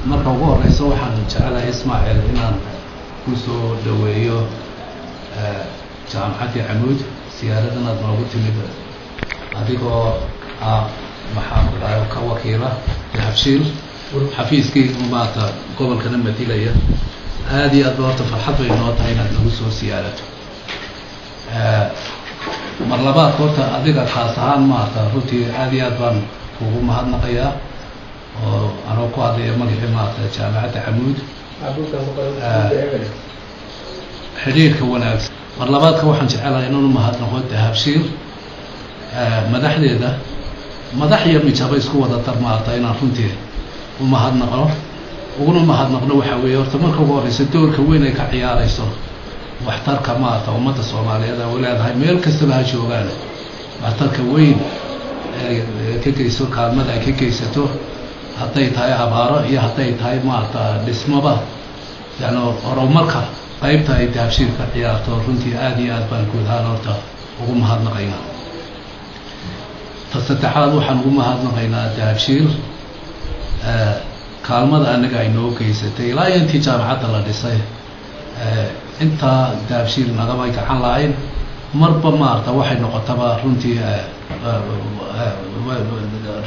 marka ugu horeysa waxaan jecelahay Ismaaciil inaan ku soo dhaweeyo jaamacadda Camuud siyaaradan aad noogu timid adigoo maxaa ka wakiila Habshiil xafiiskii maanta gobolkana Madilaya aad iyo aad doorta farxad bay noo tahay inaad nagu soo siyaarato mar labaad horta adiga khaas ahaan maanta runtii aad iyo aad baan kugu mahadnaqayaa oo anoo ku hadlaya magacii maanta jaamacadda Camuud xiriirka wanaagsan mar labaadka waxaan jecelahay inaan u mahadnaqo Habshiil madaxdeeda madax iyo mijaba isku wada tarmaata inaan runtii u mahadnaqo uguna mahadnaqno waxa weeye horta marka ugu horeysa doorka weyn ay ka ciyaarayso waxtarka maanta ummadda Soomaaliyeed oo leedahay meel kasta ha joogaan waxtarka weyn ka geyso kaalmada ay ka geysato hadday tahay abaaro iyo hadday tahay maanta dhismaba yani horumarka qaybta ay Habshiil ka ciyaarto runtii aad iyo aad baan guud ahaan horta ugu mahadnaqaynaa tasaddexaad waxaan ugu mahadnaqaynaa Habshiil kaalmada anaga ay noo geysatay ilaa intii jaamacadda la dhisay inta Habshiil nagama gacan lahayn marba maarta waxay noqotaba runtii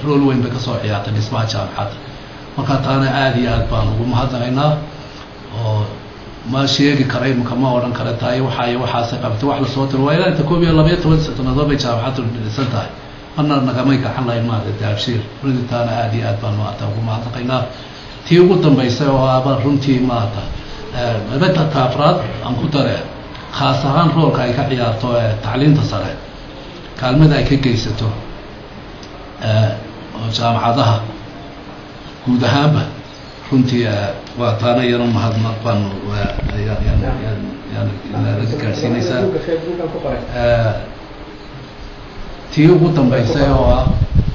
rol weyn bay ka soo ciyaartay dhismaha jaamacadda marka taana aad iyo aad baan ugu mahadnaqaynaa oo ma sheegi karay ma oran kara tahay waxaas qabtay wax la soo tiro waa ilaa inta 12 sanadood bay jaamacaddu dhisan tahay أنا نجمعي كحلا ما تدابشير ردت أنا عادي أتبان ما أتوقع ما أتقينا تيجو تنبيسه وأبى رنتي ما أتا بدأت تفرد أم كتره خاصة عن رول كاي كحياة تعليم تصره كلمة ذاك كيسته جامعة كودها رنتي وطانا يرون هذا مقبل يعني ذكر سينيسا tii ugu dambeysay oo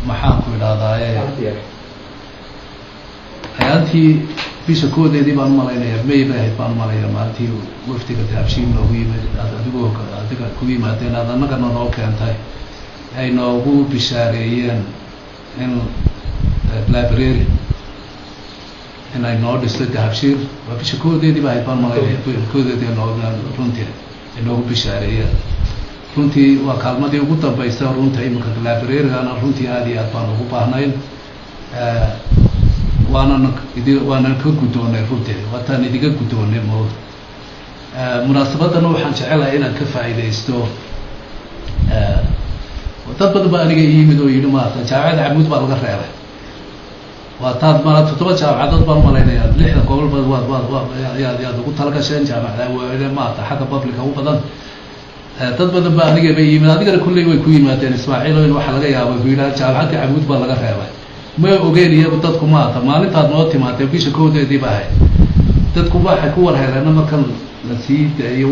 maxaan ku ilaadaa ayaantii bisha koodeedii baan malaynayaa May baa baan malayaa maalintii waftiga Habshiil noogu yimid adiga ku yimaadeen adanaga noo keentay ay noogu bishaareeyeen in library ay noo dhisto Habshiil waa bisha koodeedii baa baan malayaa koodeedii runtii ay noogu bishaareeyeen runtii waa kaalmadii ugu dambeysay runtii imika library-gana runtii aad iyo aad baan ugu baahnayn waana ka guddoonay runtii wataan idiga guddoonay mood munaasabadana waxaan jecelahay inaan ka faa'iidaysto dad badan baa aniga yimid oo yidhi maanta jaamacadda Camuud baa laga reebay waa taad mara 7 jaamacadood baan malaynayaa 6 gobol yaad ugu talagasheen jaamacadda waa maanta xagga publica u badan dad badan baa aniga bay yimid adigana kulley way ku yimaadeen Ismaaciil oo waxa laga yaabay wiilal jaamacadda Camuud baa laga reebay ma ogeyn iyo dadku maanta maalintaad noo timaatay bisha koodeedii baa ahayd dadku waxay ku warheeleen markan la sii daayo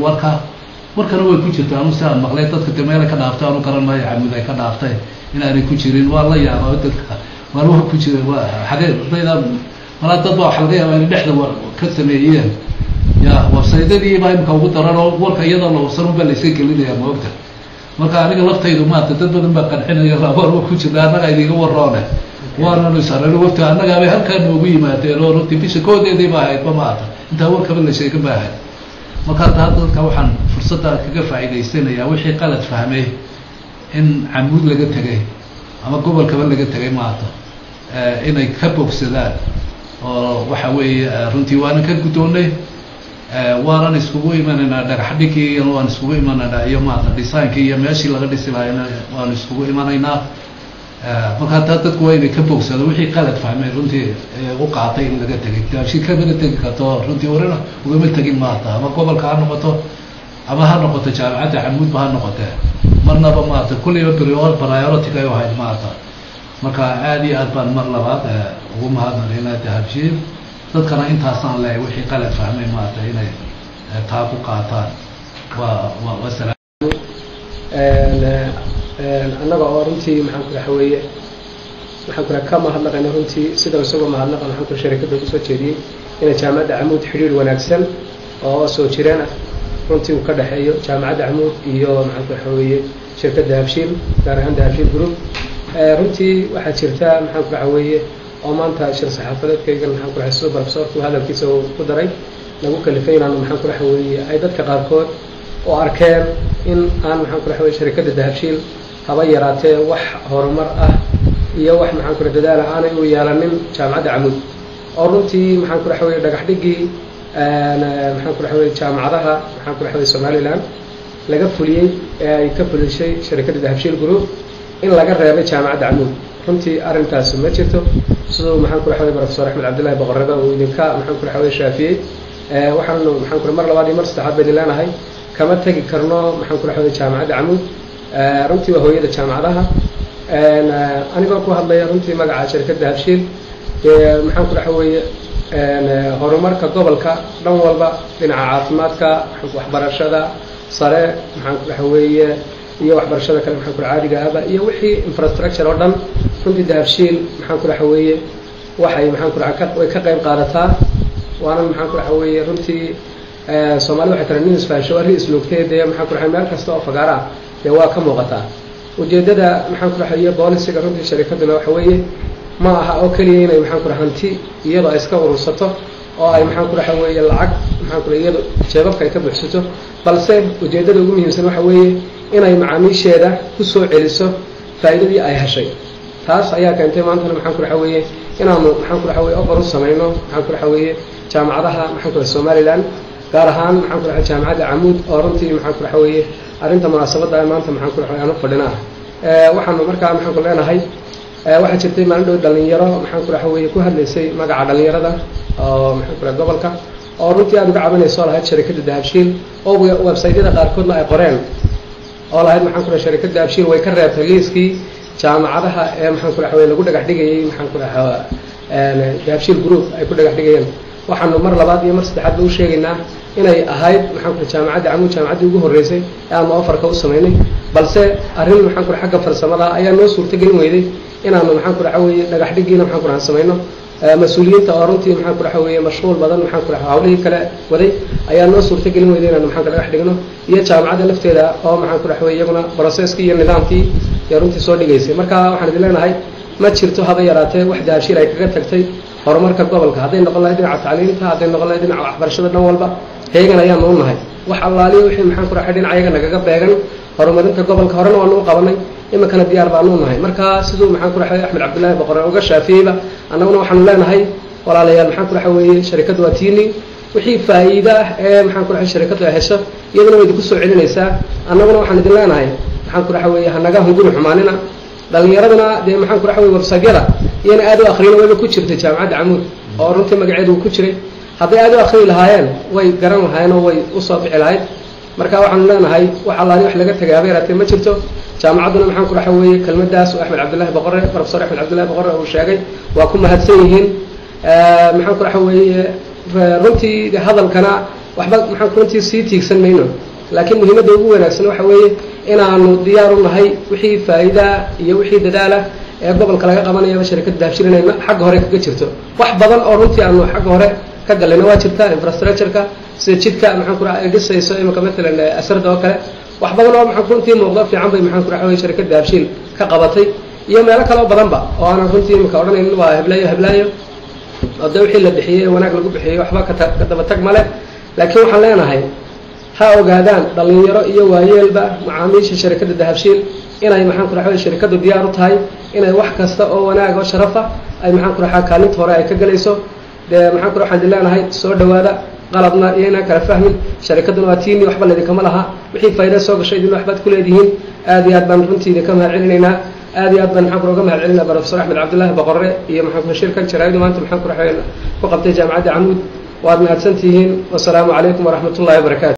warkana way ku jirtaa anu saan maqlay dadka dameel ka dhaaftay anu garan maayo Camuud ay ka dhaaftay inaanay ku jirin waa la yaabaa dadka waa ku jiray waa xagee dad waxa laga yaabaa in dhexda ka sameeyeen يا وسيدتي ما يمكن وترى ورك يدا لو صاروا بالسيك اللي يا موقته marka aniga laftaydu ma dad badan ba qanxinaya rabar ku jira anaga idiga warroone waana la saaray waqti anaga ay halkaan ugu yimaadeen oo runtii bisha koodeedii baa ahayd maanta inta warka la sheegay baa ahayd marka dadka waxaan fursadda kaga faa'iideysanayaa wixii qalad fahmay in Camuud laga tagay ama gobolka laga tagay maanta inay ka bogsadaan oo waxa weeye runtii waana ka guddoonay waanan iskugu imanayna dhagaxdhigii iyo waan iskugu imanayna iyo maanta design-kii iyo meeshii laga dhisi lahaayna waan iskugu imanaynaa marka dadku waa inay ka bogsado wixii qalad fahmay runtii u qaatay in laga tagay Habshiil ka mid tagi karto runtii warana ugama tagin maanta ama gobolka ha noqoto ama ha noqoto jaamacadda Camuud ba ha noqotee marnaba maanta kulliba priority ay ahayd maanta marka aad iyo aad baan mar labaad ugu mahadnaqaynaa Habshiil dadkana intaasaan leeyahay wixii qalad fahmay maanta inay taa ku qaataan waa salaam annaga oo runtii maxaan ku dhaxweeye waxaan ka mahadnaqaynaa runtii sida isagoo mahadnaqan waxaan ku shirkadda ku soo jeediyay in jaamacadda Camuud xiriir wanaagsan oo soo jireen runtii uu ka dhaxeeyo jaamacadda Camuud iyo maxaan ku dhaxweeye shirkadda Habshiil gaar ahaan Habshiil Group runtii waxaa jirta maxaan ku dhaxweeye oo maanta shir saxaafadeedkaygan maxaan ku dhahay sidoo professorku hadalkiisa uu ku daray nagu kalifay inaan maxaan ku dhahay weeye ay dadka qaarkood oo arkeen in aan maxaan ku dhahay shirkadda dahabshiil haba yaraatee wax horumar ah iyo wax maxaan ku dadaal aanay u yeelanin jaamacadda Camuud oo runtii maxaan ku dhahay dhagax dhigii maxaan ku dhahay jaamacadaha maxaan ku dhahay Somaliland laga fuliyay ee ay ka fulisay shirkadda dahabshiil group in laga reebay jaamacadda Camuud runtii arintaas ma jirto sidoo maxaan ku dhahay professor Axmed Cabdullaahi Boqorrada oo idinka maxaan ku dhahay shaafiyay waxaan maxaan ku mar labaad iyo mar saddexaad baan ilaahay kama tagi karno maxaan ku dhahay jaamacadda Camuud runtii waa hooyada jaamacadaha anigoo ku hadlaya runtii magaca shirkadda dahabshiil maxaan ku dhahay horumarka gobolka dhan walba dhinaca caafimaadka waxbarashada sare maxaan ku dhahay iyo waxbarashada kale maxaan ku caadiga ah iyo wixii infrastructure oo dhan runtii dahabshiil maxaan ku dhahay waxay maxaan ku dhahay way ka qayb qaadataa waana maxaan ku dhahay runtii Soomaali waxay tahay nin isfaasho is lugteeda maxaan ku dhahay meel kasta oo fagaara waa ka muuqataa ujeedada maxaan ku dhahay boolisiga runtii shirkaduna waxa weeye ma aha oo kaliya inay maxaan ku dhahay hanti iyadoo iska urursato oo ay maxaan ku dhahay lacag maxaan ku iyadoo jeebabka ay ka buuxsato balse ujeedada ugu muhiimsan waxa weeye inay macaamiisheeda ku soo celiso faa'iidadii ay heshay taas ayaa keentay maanta maxaan ku dhahay inaanu maxaan ku dhahay offer u sameeyno maxaan ku dhahay jaamacadaha maxaan ku dhahay Somaliland gaar ahaan maxaan ku dhahay jaamacadda Camuud oo runtii maxaan ku dhahay arinta munaasabada maanta maxaan ku dhahay aanu fadhinaa waxaanu markaa maxaan ku leenahay waxa jirtay maalin dhow dhalinyaro maxaan ku dhahay ku hadlaysay magaca dhalinyarada oo maxaan ku dhahay gobolka oo runtii aad uga cabanayso lahayd shirkadda dahabshiil oo website-yada qaarkoodna ay qoreen oo lahayd maxaan ku dhahay shirkadda dahabshiil way ka reebtay liiskii jaamacadaha ee maxaan ku dhahay lagu dhagax dhigayay maxaan ku dhahay dahabshiil group ay ku dhagax dhigayeen waxaanu mar labaad iyo mar saddexaad u sheegaynaa inay ahayd maxaan ku jaamacadda Camuud jaamacaddii ugu horeysay ee aan offerka u sameynay balse arrin maxaan ku xagga farsamada ayaa noo suurtagelin weyday inaanu maxaan ku dhahay dhagax dhigiina maxaan ku sameyno mas'uuliyiinta oo runtii maxaan ku dhahay mashquul badan maxaan ku dhahay hawlihii kale waday ayaa noo suurtagelin weyday inaanu maxaan ku dhagax dhigno iyo jaamacadda lafteeda oo maxaan ku dhahay iyaguna processkii iyo nidaamkii ee runtii soo dhigaysay marka waxaan idin leenahay ma jirto haba yaraatee wax dahabshiil ay kaga tagtay horumarka gobolka hadday noqon lahayd dhinaca tacliinta hadday noqon lahayd dhinaca waxbarashada dhan walba heegan ayaan u nahay wax allaaliyo wixii maxaan ku dhahay dhinaca iyaga nagaga beegan horumarinta gobolka horena waanu u qabanay iminkana diyaar baanu u nahay marka sidoo maxaan ku dhahay Axmed Cabdullaahi Boqorre uga shaafiyayba annaguna waxaanu leenahay walaalayaal maxaan ku dhahay shirkaddu waa tiini wixii faa'iido ah ee maxaan ku dhahay shirkaddu ay hesho iyaduna way idinku soo celinaysaa annaguna waxaan idin leenahay maxaan ku dhahay hanaga hunguri xumaanina dhalinyaraduna dee maxaan ku dhahay website-yada iyana aad u akhriina wayba ku jirtay jaamacadda Camuud oo runtii magaceedu ku jiray hadday aad u akhri lahaayeen way garan lahaayeen oo way u soo bixi lahayd marka waxaanu leenahay wax allaali wax laga tagay haba yaraatee ma jirto jaamacadduna maxaan ku dhahay kelmadaas oo Axmed Cabdullaahi Boqorre professor Axmed Cabdullaahi Boqorre uu sheegay waa ku mahadsan yihiin maxaan ku dhahay runtii hadalkana waxba maxaan ku runtii sii tiigsan mayno laakiin muhiimadda ugu wanaagsan waxa weeye inaanu diyaar u nahay wixii faa'iida iyo wixii dadaala ee gobolka laga qabanayo shirkadda dahabshiil inay xagga hore kaga jirto wax badan oo runtii aanu xagga hore ka galayna waa jirta infrastructure-ka sida jidka maxaan ku dhahay dhisayso imika matalan asarda oo kale wax badan oo maxaan runtii muuqdo fiican bay maxaan ku dhahay shirkadda dahabshiil ka qabatay iyo meelo kale oo badanba oo aan runtii imika odhanaynin waa heblaayo oo de wixii la bixiyey wanaag lagu bixiyey waxba ka daba tag male laakiin waxaan leenahay ha ogaadaan dhalinyaro iyo waayeelba macaamiisha shirkadda dahabshiil inay maxaan ku dhahay shirkaddu diyaar u tahay inay wax kasta oo wanaag oo sharafa ay maxaan ku dhahay kaalinta hore ay ka galayso de maxaan ku waxaan leenahay soo dhawaada qalabna iyo inaan kala fahmin shirkadduna waa tiini waxba leedikama laha wixii faa'iido soo gashay idin waxbaad ku leedihiin aad iyo aad baan runtii idinka mahad celinaynaa aad iyo aad baan maxaan uga mahad celinaa professor Axmed Cabdullaahi Boqorre iyo maxaan ku shirkan jaraayadu maanta maxaan ku dhahay ku qabtay jaamacadda Camuud waad mahadsantihiin wassalaamu calaykum waraxmatullaahi wabarakaatu